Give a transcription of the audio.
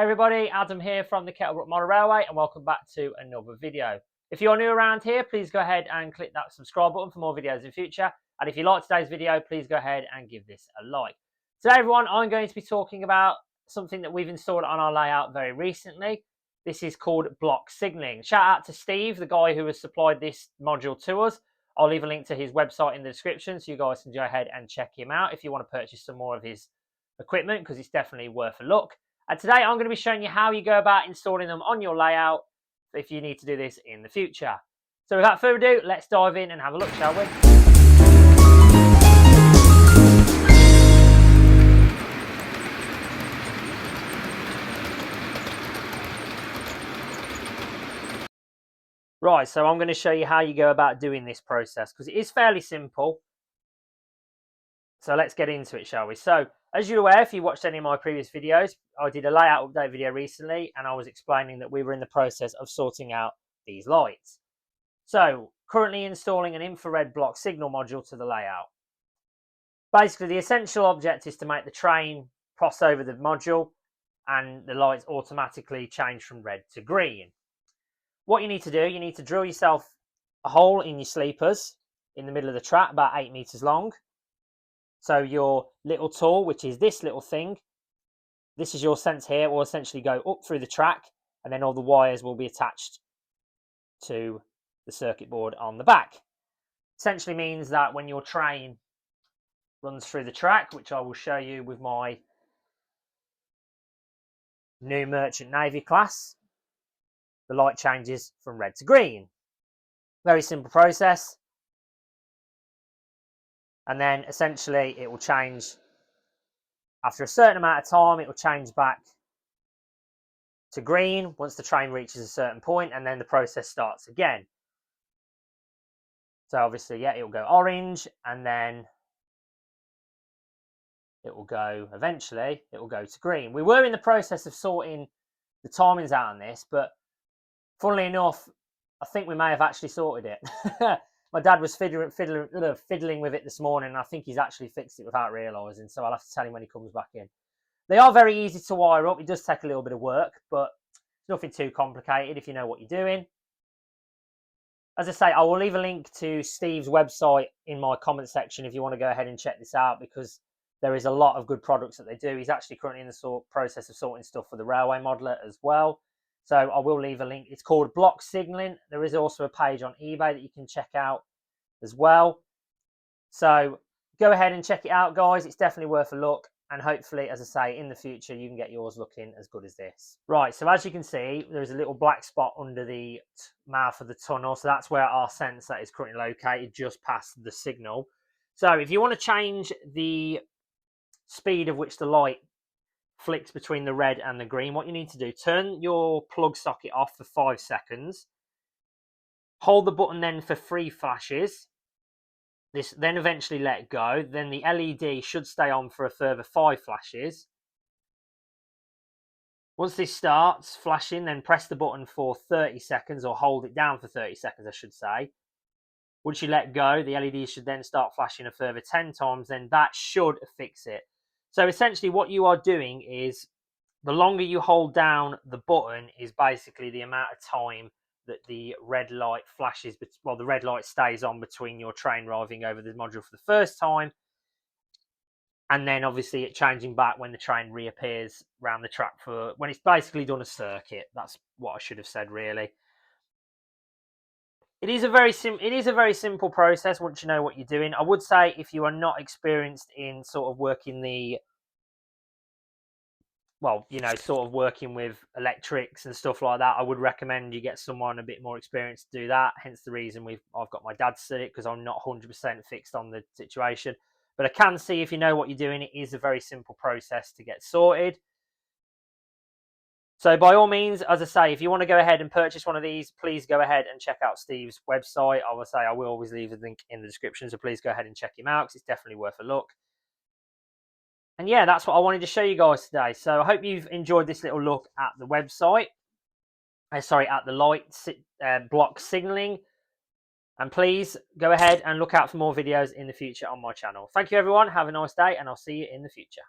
Hi everybody, Adam here from the Kettlebrook Model Railway and welcome back to another video. If you're new around here, please go ahead and click that subscribe button for more videos in future. And if you like today's video, please go ahead and give this a like. Today everyone, I'm going to be talking about something that we've installed on our layout very recently. This is called block signaling. Shout out to Steve, the guy who has supplied this module to us. I'll leave a link to his website in the description so you guys can go ahead and check him out if you want to purchase some more of his equipment, because it's definitely worth a look. And today I'm going to be showing you how you go about installing them on your layout if you need to do this in the future. So without further ado, let's dive in and have a look, shall we? Right, so I'm going to show you how you go about doing this process because it is fairly simple. So let's get into it, shall we? So, as you're aware, if you watched any of my previous videos, I did a layout update video recently and I was explaining that we were in the process of sorting out these lights. So, currently installing an infrared block signal module to the layout. Basically, the essential object is to make the train cross over the module and the lights automatically change from red to green. What you need to do, you need to drill yourself a hole in your sleepers in the middle of the track, about 8 meters long. So your little tool, which is this little thing, this is your sense here, will essentially go up through the track and then all the wires will be attached to the circuit board on the back. Essentially means that when your train runs through the track, which I will show you with my new Merchant Navy class, the light changes from red to green. Very simple process. And then essentially it will change after a certain amount of time. It will change back to green once the train reaches a certain point, and then the process starts again. So obviously, yeah, it will go orange, and then it will go, eventually, it will go to green. We were in the process of sorting the timings out on this, but funnily enough, I think we may have actually sorted it. My dad was fiddling with it this morning, and I think he's actually fixed it without realising, so I'll have to tell him when he comes back in. They are very easy to wire up. It does take a little bit of work, but it's nothing too complicated if you know what you're doing. As I say, I will leave a link to Steve's website in my comment section if you want to go ahead and check this out, because there is a lot of good products that they do. He's actually currently in the process of sorting stuff for the railway modeler as well. So I will leave a link. It's called Block Signaling. There is also a page on eBay that you can check out as well. So go ahead and check it out, guys. It's definitely worth a look. And hopefully, as I say, in the future, you can get yours looking as good as this. Right, so as you can see, there's a little black spot under the mouth of the tunnel. So that's where our sensor is currently located, just past the signal. So if you want to change the speed of which the light flicks between the red and the green, what you need to do, turn your plug socket off for 5 seconds, hold the button then for 3 flashes, this then eventually let go, then the LED should stay on for a further 5 flashes. Once this starts flashing, then press the button for 30 seconds, or hold it down for 30 seconds I should say. Once you let go, the LED should then start flashing a further 10 times, then that should fix it. So essentially what you are doing is, the longer you hold down the button is basically the amount of time that the red light flashes, well, the red light stays on between your train arriving over the module for the first time, and then obviously it changing back when the train reappears around the track for when it's basically done a circuit. That's what I should have said, really. It is a very simple process once you know what you're doing. I would say if you are not experienced in sort of working the, well, you know, sort of working with electrics and stuff like that, I would recommend you get someone a bit more experienced to do that. Hence the reason I've got my dad to sit it, because I'm not 100% fixed on the situation. But I can see if you know what you're doing, it is a very simple process to get sorted. So by all means, as I say, if you want to go ahead and purchase one of these, please go ahead and check out Steve's website. I will say I will always leave a link in the description, so please go ahead and check him out because it's definitely worth a look. And yeah, that's what I wanted to show you guys today. So I hope you've enjoyed this little look at the website. At the light block signaling. And please go ahead and look out for more videos in the future on my channel. Thank you, everyone. Have a nice day, and I'll see you in the future.